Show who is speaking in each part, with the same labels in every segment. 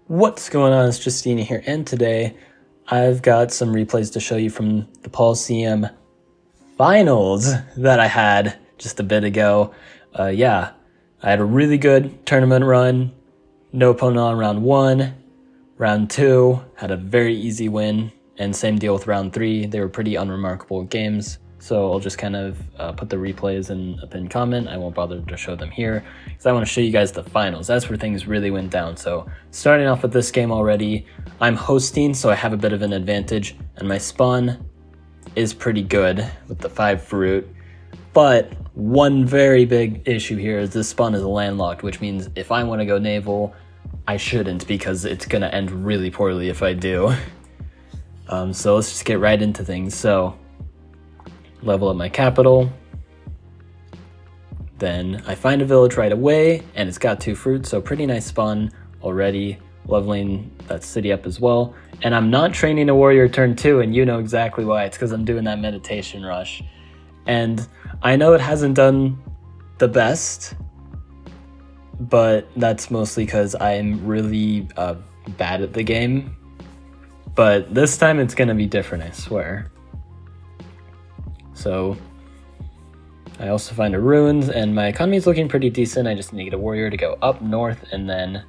Speaker 1: What's going on? It's Justeeni here, and today I've got some replays to show you from the Coliseum finals that I had just a bit ago. I had a really good tournament run. No opponent on round 1. Round 2, had a very easy win, and same deal with round 3. They were pretty unremarkable games, so I'll just kind of put the replays in a pinned comment. I won't bother to show them here because I want to show you guys the finals. That's where things really went down. So starting off with this game already, I'm hosting, so I have a bit of an advantage, and my spawn is pretty good with the 5 fruit. But one very big issue here is this spawn is landlocked, which means if I want to go naval, I shouldn't, because it's going to end really poorly if I do. So let's just get right into things. So level up my capital. Then I find a village right away, and it's got 2 fruits, so pretty nice spawn already. Leveling that city up as well. And I'm not training a warrior turn 2, and you know exactly why. It's because I'm doing that meditation rush. And I know it hasn't done the best, but that's mostly because I'm really bad at the game. But this time it's going to be different, I swear. So I also find a ruins, and my economy is looking pretty decent. I just need a warrior to go up north, and then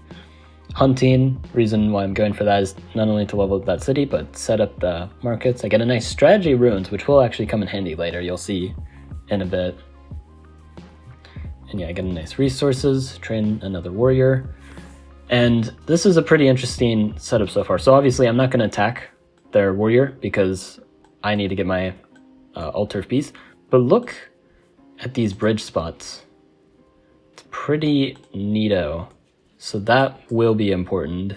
Speaker 1: hunting. Reason why I'm going for that is not only to level up that city, but set up the markets. I get a nice strategy ruins, which will actually come in handy later. You'll see in a bit. And yeah, I get a nice resources, train another warrior. And this is a pretty interesting setup so far. So obviously I'm not going to attack their warrior because I need to get my altar of peace. But look at these bridge spots. It's pretty neato. So that will be important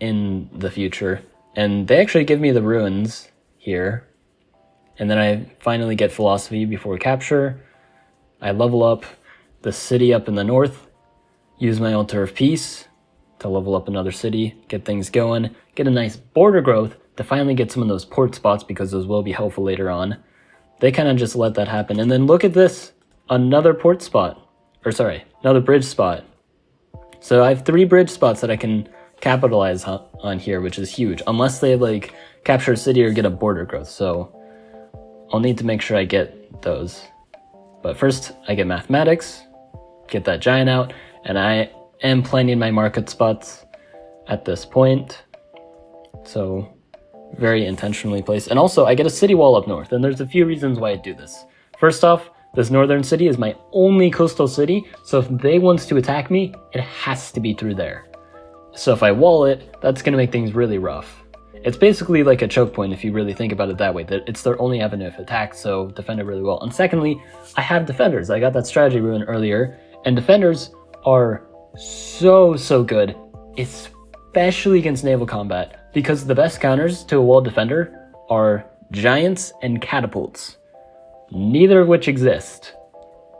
Speaker 1: in the future. And they actually give me the ruins here. And then I finally get philosophy before capture. I level up the city up in the north. Use my altar of peace to level up another city. Get things going. Get a nice border growth to finally get some of those port spots, because those will be helpful later on. They kind of just let that happen. And then look at this. Another port spot. Or sorry, another bridge spot. So I have 3 bridge spots that I can capitalize on here, which is huge. Unless they like capture a city or get a border growth. So I'll need to make sure I get those. But first I get mathematics, get that giant out, and I am planning my market spots at this point. So very intentionally placed. And also I get a city wall up north, and there's a few reasons why I do this. First off, this northern city is my only coastal city, so if they wants to attack me, it has to be through there. So if I wall it, that's going to make things really rough. It's basically like a choke point if you really think about it that way, that it's their only avenue of attack, so defend it really well. And secondly, I have defenders. I got that strategy ruin earlier, and defenders are so good, especially against naval combat, because the best counters to a walled defender are giants and catapults, neither of which exist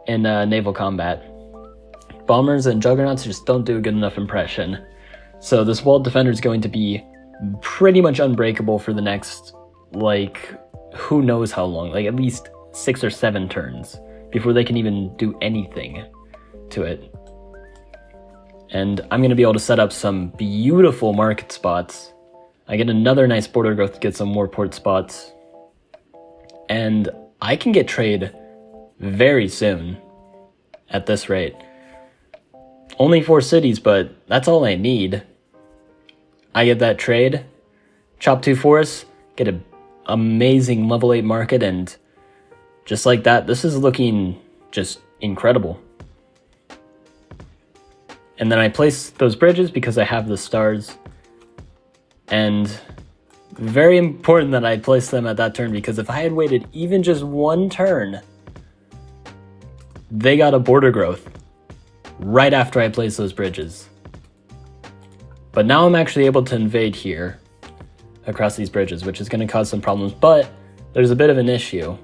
Speaker 1: in naval combat. Bombers and juggernauts just don't do a good enough impression. So this walled defender is going to be pretty much unbreakable for the next, like, who knows how long, like at least 6 or 7 turns before they can even do anything to it. And I'm going to be able to set up some beautiful market spots. I get another nice border growth to get some more port spots. And I can get trade very soon at this rate. Only 4 cities, but that's all I need. I get that trade, chop 2 forests, get an amazing level 8 market, and just like that, this is looking just incredible. And then I place those bridges because I have the stars. And very important that I place them at that turn, because if I had waited even just 1 turn, they got a border growth right after I placed those bridges. But now I'm actually able to invade here across these bridges, which is going to cause some problems, but there's a bit of an issue.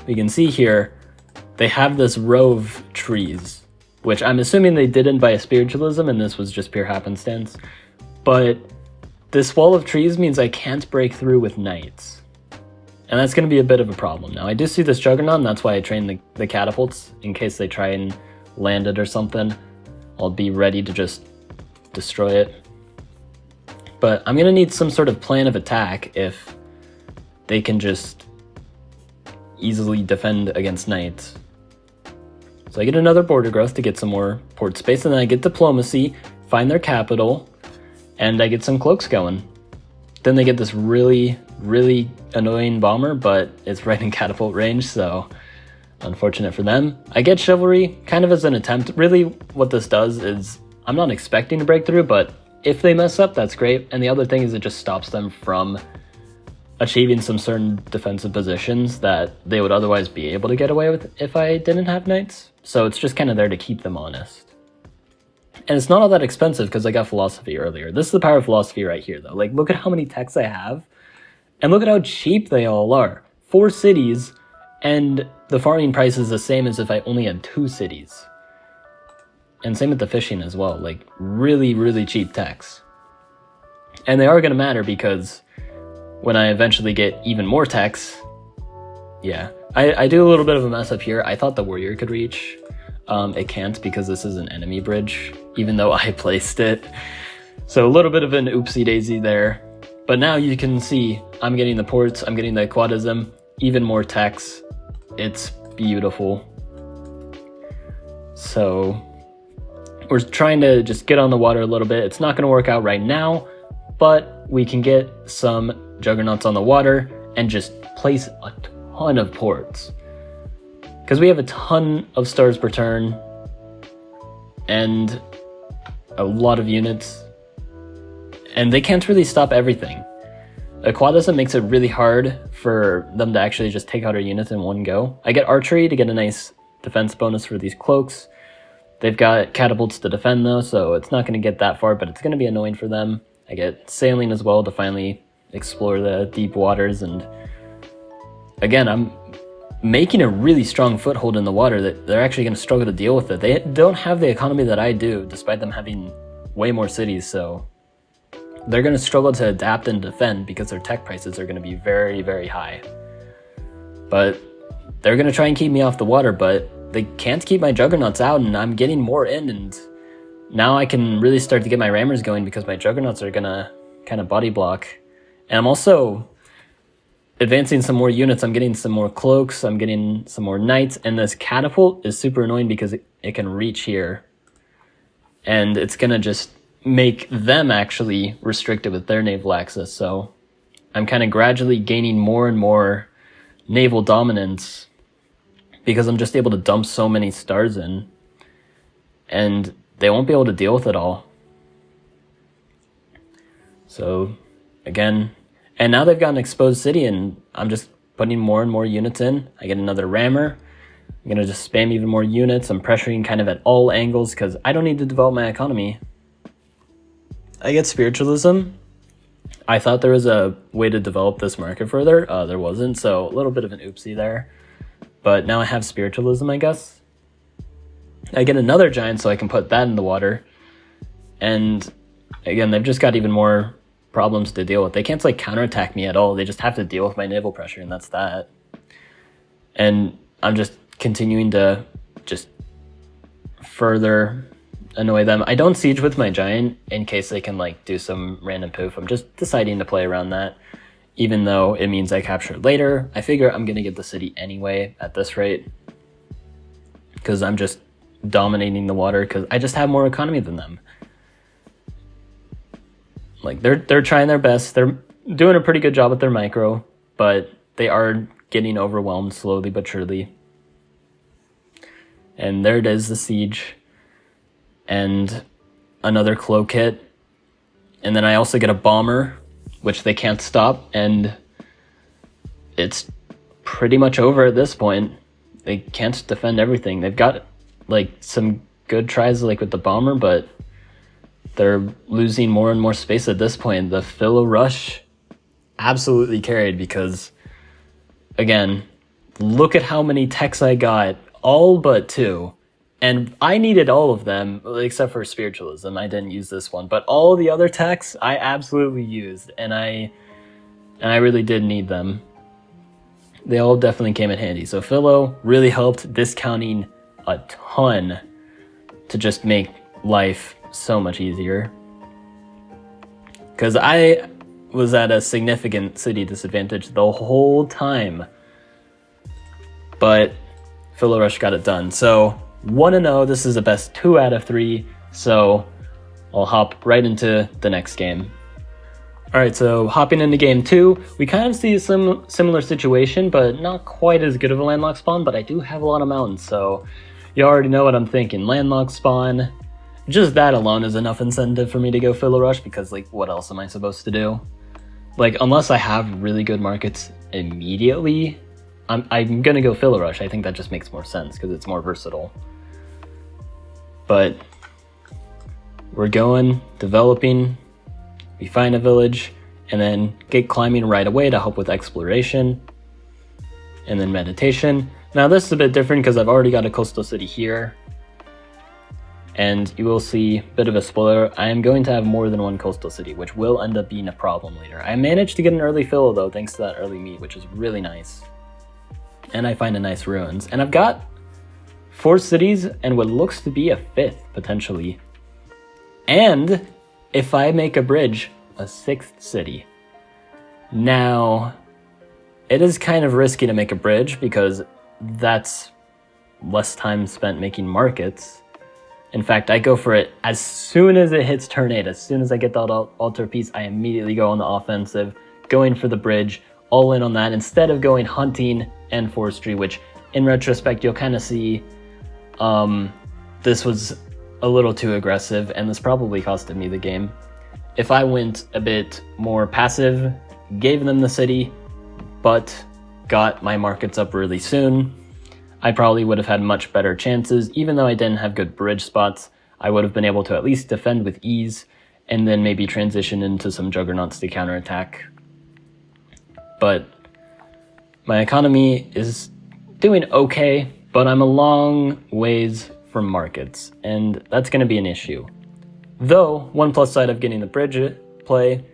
Speaker 1: We can see here, they have this row of trees, which I'm assuming they didn't by a spiritualism, and this was just pure happenstance. But this wall of trees means I can't break through with knights. And that's going to be a bit of a problem. Now, I do see this juggernaut, and that's why I train the catapults, in case they try and land it or something. I'll be ready to just destroy it. But I'm going to need some sort of plan of attack if they can just easily defend against knights. So I get another border growth to get some more port space, and then I get diplomacy, find their capital, and I get some cloaks going. Then they get this really, really annoying bomber, but it's right in catapult range, so unfortunate for them. I get chivalry kind of as an attempt. Really what this does is, I'm not expecting to break through, but if they mess up, that's great. And the other thing is it just stops them from achieving some certain defensive positions that they would otherwise be able to get away with if I didn't have knights. So it's just kind of there to keep them honest. And it's not all that expensive because I got philosophy earlier. This is the power of philosophy right here, though. Like, look at how many techs I have, and look at how cheap they all are. 4 cities, and the farming price is the same as if I only had 2 cities. And same with the fishing as well. Like, really, really cheap techs. And they are going to matter because when I eventually get even more techs, yeah. I do a little bit of a mess up here. I thought the warrior could reach. It can't because this is an enemy bridge, even though I placed it. So a little bit of an oopsie daisy there. But now you can see I'm getting the ports, I'm getting the quadism, even more techs. It's beautiful. So we're trying to just get on the water a little bit. It's not going to work out right now, but we can get some juggernauts on the water and just place a ton of ports. Because we have a ton of stars per turn and a lot of units, and they can't really stop everything. A quadism makes it really hard for them to actually just take out our units in one go. I get archery to get a nice defense bonus for these cloaks. They've got catapults to defend though, so it's not going to get that far, but it's going to be annoying for them. I get sailing as well to finally explore the deep waters, and again, I'm making a really strong foothold in the water that they're actually going to struggle to deal with it. They don't have the economy that I do, despite them having way more cities, so they're going to struggle to adapt and defend because their tech prices are going to be very, very high. But they're going to try and keep me off the water, but they can't keep my juggernauts out, and I'm getting more in, and now I can really start to get my rammers going because my juggernauts are going to kind of body block. And I'm also advancing some more units. I'm getting some more cloaks, I'm getting some more knights, and this catapult is super annoying because it can reach here. And it's going to just make them actually restricted with their naval access. So I'm kind of gradually gaining more and more naval dominance because I'm just able to dump so many stars in. And they won't be able to deal with it all. So, again, and now they've got an exposed city, and I'm just putting more and more units in. I get another rammer. I'm going to just spam even more units. I'm pressuring kind of at all angles because I don't need to develop my economy. I get spiritualism. I thought there was a way to develop this market further. There wasn't, so a little bit of an oopsie there. But now I have spiritualism, I guess. I get another giant so I can put that in the water. And again, they've just got even more problems to deal with. They can't like counterattack me at all. They just have to deal with my naval pressure, and that's that. And I'm just continuing to just further annoy them. I don't siege with my giant in case they can like do some random poof. I'm just deciding to play around that, even though it means I capture it later. I figure I'm gonna get the city anyway at this rate because I'm just dominating the water because I just have more economy than them. Like they're trying their best. They're doing a pretty good job with their micro, but they are getting overwhelmed slowly but surely. And there it is, the siege. And another cloak hit. And then I also get a bomber, which they can't stop, and it's pretty much over at this point. They can't defend everything. They've got like some good tries like with the bomber, but they're losing more and more space at this point. The Philo rush absolutely carried because, again, look at how many techs I got, all but 2. And I needed all of them, except for spiritualism. I didn't use this one, but all the other techs I absolutely used, and I really did need them. They all definitely came in handy. So Philo really helped, discounting a ton to just make life so much easier. because I was at a significant city disadvantage the whole time. But Filler Rush got it done. So 1-0, this is the best 2 out of 3, so I'll hop right into the next game. Alright, so hopping into game 2, we kind of see a similar situation, but not quite as good of a landlocked spawn, but I do have a lot of mountains, so you already know what I'm thinking. Landlocked spawn, just that alone is enough incentive for me to go Filler Rush, because like, what else am I supposed to do? Like, unless I have really good markets immediately, I'm gonna go Filler Rush. I think that just makes more sense, because it's more versatile. But we're going, developing, we find a village, and then get climbing right away to help with exploration, and then meditation. Now this is a bit different because I've already got a coastal city here, and you will see, a bit of a spoiler, I am going to have more than one coastal city, which will end up being a problem later. I managed to get an early fill though, thanks to that early meat, which is really nice. And I find a nice ruins, and I've got 4 cities and what looks to be a 5th potentially. And if I make a bridge, a 6th city. Now, it is kind of risky to make a bridge because that's less time spent making markets. In fact, I go for it as soon as it hits turn 8. As soon as I get that altar piece, I immediately go on the offensive, going for the bridge, all in on that, instead of going hunting and forestry, which in retrospect, you'll kind of see this was a little too aggressive, and this probably costed me the game. If I went a bit more passive, gave them the city, but got my markets up really soon, I probably would have had much better chances. Even though I didn't have good bridge spots, I would have been able to at least defend with ease, and then maybe transition into some juggernauts to counterattack. But my economy is doing okay, but I'm a long ways from markets, and that's going to be an issue. Though, one plus side of getting the bridge play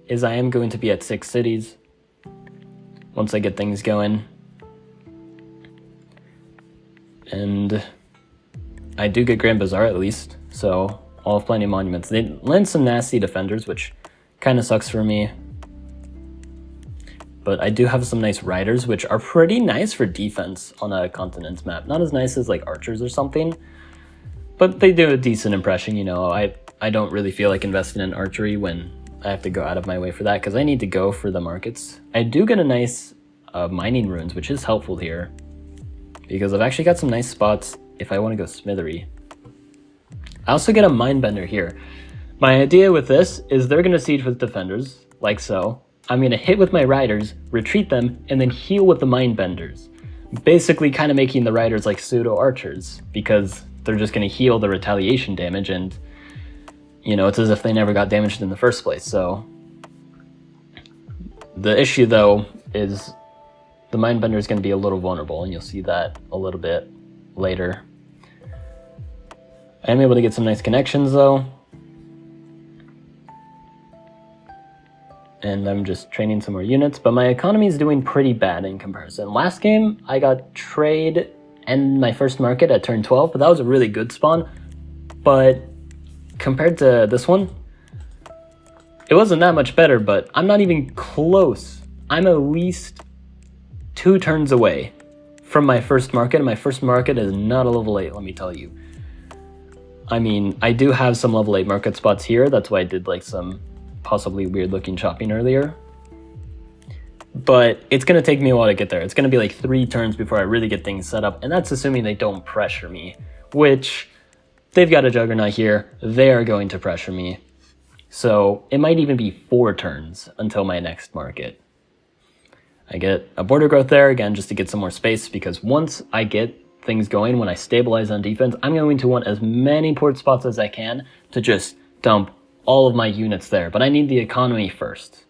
Speaker 1: is I am going to be at 6 cities once I get things going. And I do get Grand Bazaar at least, so I'll have plenty of monuments. They lend some nasty defenders, which kind of sucks for me. But I do have some nice riders, which are pretty nice for defense on a continent's map. Not as nice as like archers or something, but they do a decent impression, you know. I don't really feel like investing in archery when I have to go out of my way for that, because I need to go for the markets. I do get a nice mining ruins, which is helpful here, because I've actually got some nice spots if I want to go smithery. I also get a mindbender here. My idea with this is they're going to siege with defenders, like so. I'm going to hit with my riders, retreat them, and then heal with the mindbenders. Basically kind of making the riders like pseudo archers, because they're just going to heal the retaliation damage, and you know, it's as if they never got damaged in the first place. So the issue though is the mindbender is going to be a little vulnerable, and you'll see that a little bit later. I am able to get some nice connections though, and I'm just training some more units, but my economy is doing pretty bad in comparison. Last game, I got trade and my first market at turn 12, but that was a really good spawn. But compared to this one, it wasn't that much better, but I'm not even close. I'm at least 2 turns away from my first market, and my first market is not a level 8, let me tell you. I mean, I do have some level 8 market spots here, that's why I did like some possibly weird looking shopping earlier. But it's going to take me a while to get there. It's going to be like 3 turns before I really get things set up, and that's assuming they don't pressure me, which they've got a juggernaut here. They are going to pressure me. So it might even be 4 turns until my next market. I get a border growth there, again, just to get some more space, because once I get things going, when I stabilize on defense, I'm going to want as many port spots as I can to just dump all of my units there. But I need the economy first.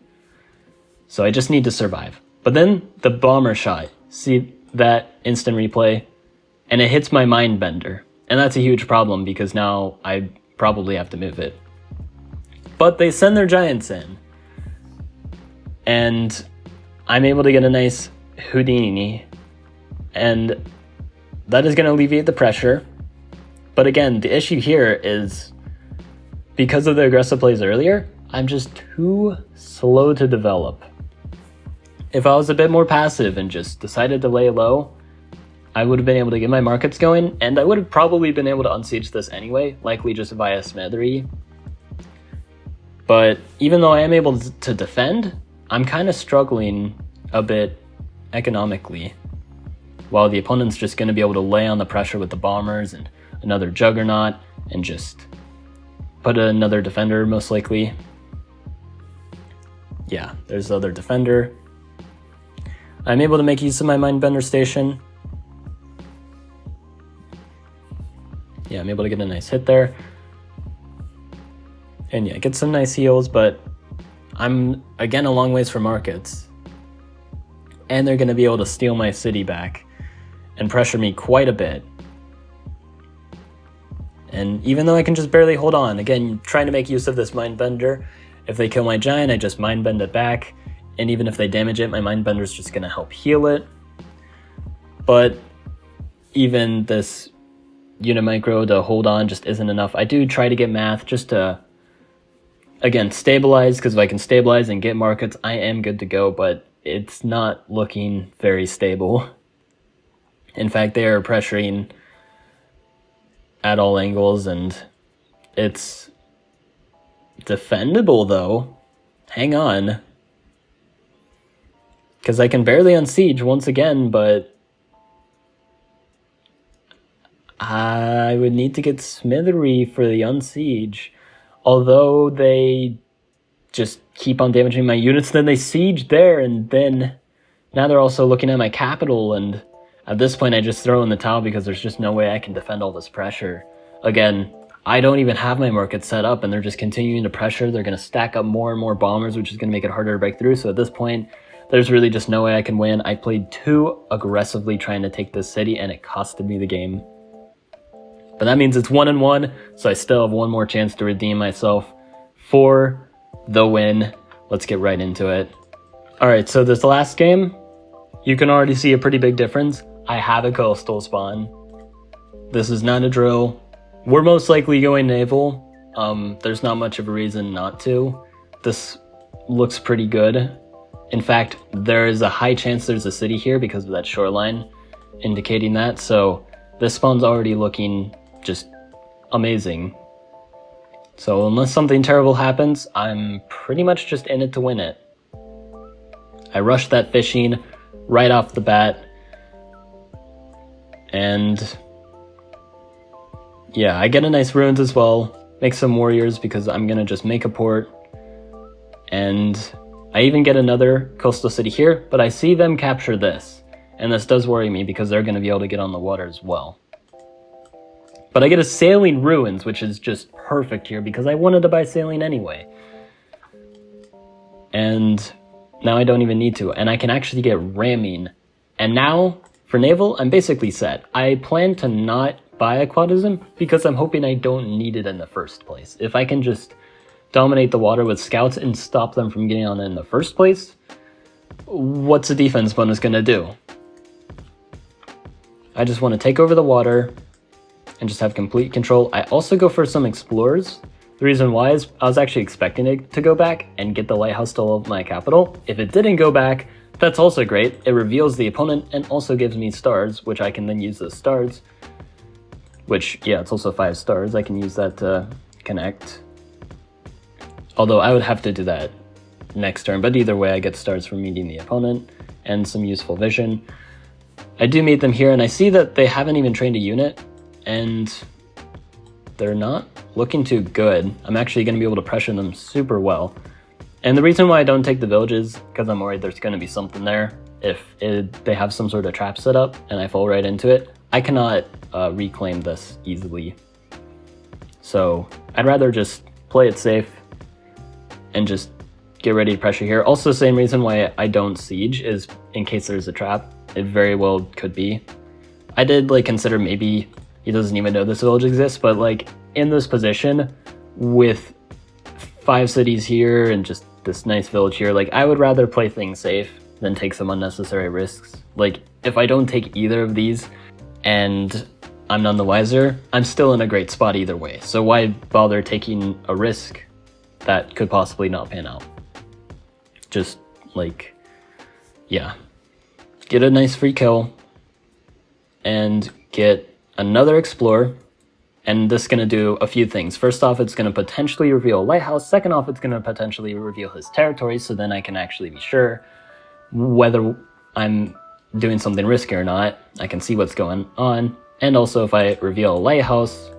Speaker 1: So I just need to survive. But then the bomber shot, see that instant replay, and it hits my mindbender. And that's a huge problem, because now I probably have to move it. But they send their giants in, and I'm able to get a nice Justeeni, and that is going to alleviate the pressure. But again, the issue here is, because of the aggressive plays earlier, I'm just too slow to develop. If I was a bit more passive and just decided to lay low, I would have been able to get my markets going, and I would have probably been able to unsiege this anyway, likely just via smithery. But even though I am able to defend, I'm kind of struggling a bit economically, while the opponent's just going to be able to lay on the pressure with the bombers and another juggernaut and just put another defender most likely. Yeah, there's the other defender. I'm able to make use of my Mindbender station. Yeah, I'm able to get a nice hit there. And yeah, get some nice heals, but I'm, again, a long ways from markets. And they're going to be able to steal my city back and pressure me quite a bit. And even though I can just barely hold on, again, trying to make use of this Mindbender. If they kill my giant, I just Mindbend it back. And even if they damage it, my Mindbender is just going to help heal it. But even this unit micro to hold on just isn't enough. I do try to get math just to, again, stabilize, because if I can stabilize and get markets, I am good to go, but it's not looking very stable. In fact, they are pressuring at all angles, and it's defendable though. Hang on. Because I can barely unsiege once again, but I would need to get smithery for the unsiege. Although they just keep on damaging my units, then they siege there, and then now they're also looking at my capital, and at this point I just throw in the towel because there's just no way I can defend all this pressure. Again, I don't even have my market set up, and they're just continuing to pressure. They're going to stack up more and more bombers, which is going to make it harder to break through. So at this point, there's really just no way I can win. I played too aggressively trying to take this city, and it costed me the game. But that means it's 1-1, so I still have one more chance to redeem myself for the win. Let's get right into it. Alright, so this last game, you can already see a pretty big difference. I have a coastal spawn. This is not a drill. We're most likely going naval. There's not much of a reason not to. This looks pretty good. In fact, there is a high chance there's a city here because of that shoreline indicating that. So this spawn's already looking just amazing. So unless something terrible happens, I'm pretty much just in it to win it. I rushed that fishing right off the bat. And yeah, I get a nice ruins as well. Make some warriors because I'm going to just make a port. And I even get another coastal city here, but I see them capture this. And this does worry me because they're going to be able to get on the water as well. But I get a sailing ruins, which is just perfect here because I wanted to buy sailing anyway. And now I don't even need to. And I can actually get ramming. And now, for naval, I'm basically set. I plan to not buy a quadism because I'm hoping I don't need it in the first place. If I can just dominate the water with scouts and stop them from getting on it in the first place, what's a defense bonus going to do? I just want to take over the water and just have complete control. I also go for some explorers. The reason why is I was actually expecting it to go back and get the lighthouse to all of my capital. If it didn't go back, that's also great. It reveals the opponent and also gives me stars, which I can then use as stars. Which, yeah, it's also 5 stars. I can use that to connect. Although I would have to do that next turn, but either way I get stars from meeting the opponent and some useful vision. I do meet them here, and I see that they haven't even trained a unit, and they're not looking too good. I'm actually going to be able to pressure them super well. And the reason why I don't take the villages, because I'm worried there's going to be something there. If they have some sort of trap set up and I fall right into it, I cannot reclaim this easily. So I'd rather just play it safe and just get ready to pressure here. Also, same reason why I don't siege is in case there's a trap. It very well could be. I did consider maybe he doesn't even know this village exists, but in this position with 5 cities here and just this nice village here, I would rather play things safe than take some unnecessary risks. If I don't take either of these and I'm none the wiser, I'm still in a great spot either way. So why bother taking a risk that could possibly not pan out. Just like, yeah, get a nice free kill and get another explorer. And this is going to do a few things. First off, it's going to potentially reveal a lighthouse. Second off, it's going to potentially reveal his territory, so then I can actually be sure whether I'm doing something risky or not. I can see what's going on. And also, if I reveal a lighthouse,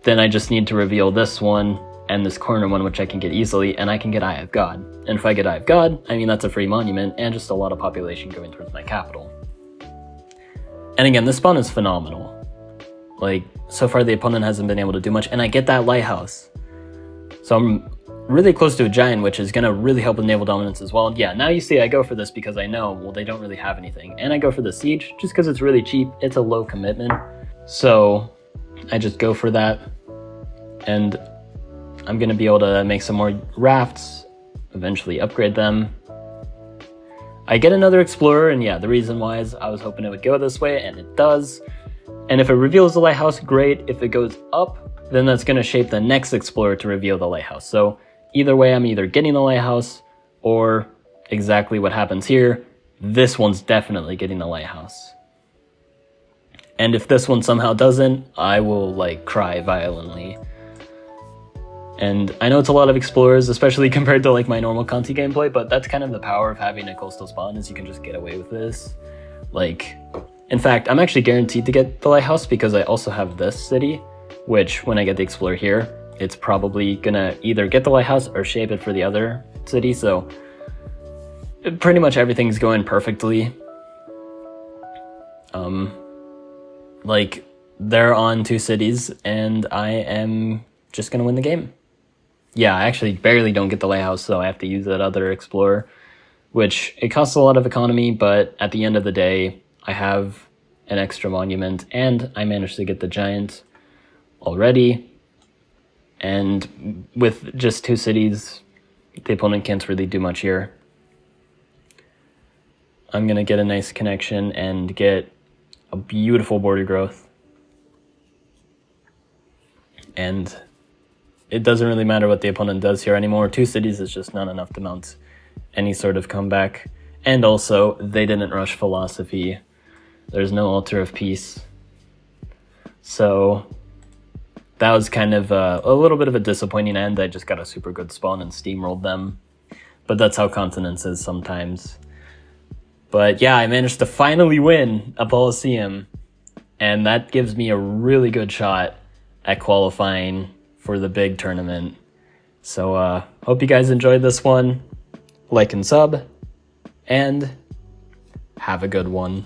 Speaker 1: then I just need to reveal this one and this corner one, which I can get easily, and I can get Eye of God. And if I get Eye of God, I mean, that's a free monument and just a lot of population going towards my capital. And again, this spawn is phenomenal. Like, so far the opponent hasn't been able to do much, and I get that lighthouse. So I'm really close to a giant, which is going to really help with naval dominance as well. And yeah, now you see I go for this because I know, well, they don't really have anything. And I go for the siege just because it's really cheap. It's a low commitment. So I just go for that. And I'm going to be able to make some more rafts, eventually upgrade them. I get another explorer, and yeah, the reason why is I was hoping it would go this way, and it does. And if it reveals the lighthouse, great. If it goes up, then that's going to shape the next explorer to reveal the lighthouse. So either way, I'm either getting the lighthouse or exactly what happens here. This one's definitely getting the lighthouse. And if this one somehow doesn't, I will like cry violently. And I know it's a lot of explorers, especially compared to like my normal Conti gameplay, but that's kind of the power of having a coastal spawn, is you can just get away with this. Like, in fact, I'm actually guaranteed to get the lighthouse because I also have this city, which when I get the explorer here, it's probably gonna either get the lighthouse or shape it for the other city. So pretty much everything's going perfectly. Like, they're on 2 cities and I am just gonna win the game. Yeah, I actually barely don't get the lighthouse, so I have to use that other explorer, which it costs a lot of economy, but at the end of the day, I have an extra monument, and I managed to get the giant already. And with just 2 cities, the opponent can't really do much here. I'm going to get a nice connection and get a beautiful border growth. And it doesn't really matter what the opponent does here anymore. 2 cities is just not enough to mount any sort of comeback. And also, they didn't rush philosophy. There's no altar of peace. So that was kind of a little bit of a disappointing end. I just got a super good spawn and steamrolled them. But that's how Continents is sometimes. But yeah, I managed to finally win a Colosseum. And that gives me a really good shot at qualifying for the big tournament. So hope you guys enjoyed this one. Like and sub. And have a good one.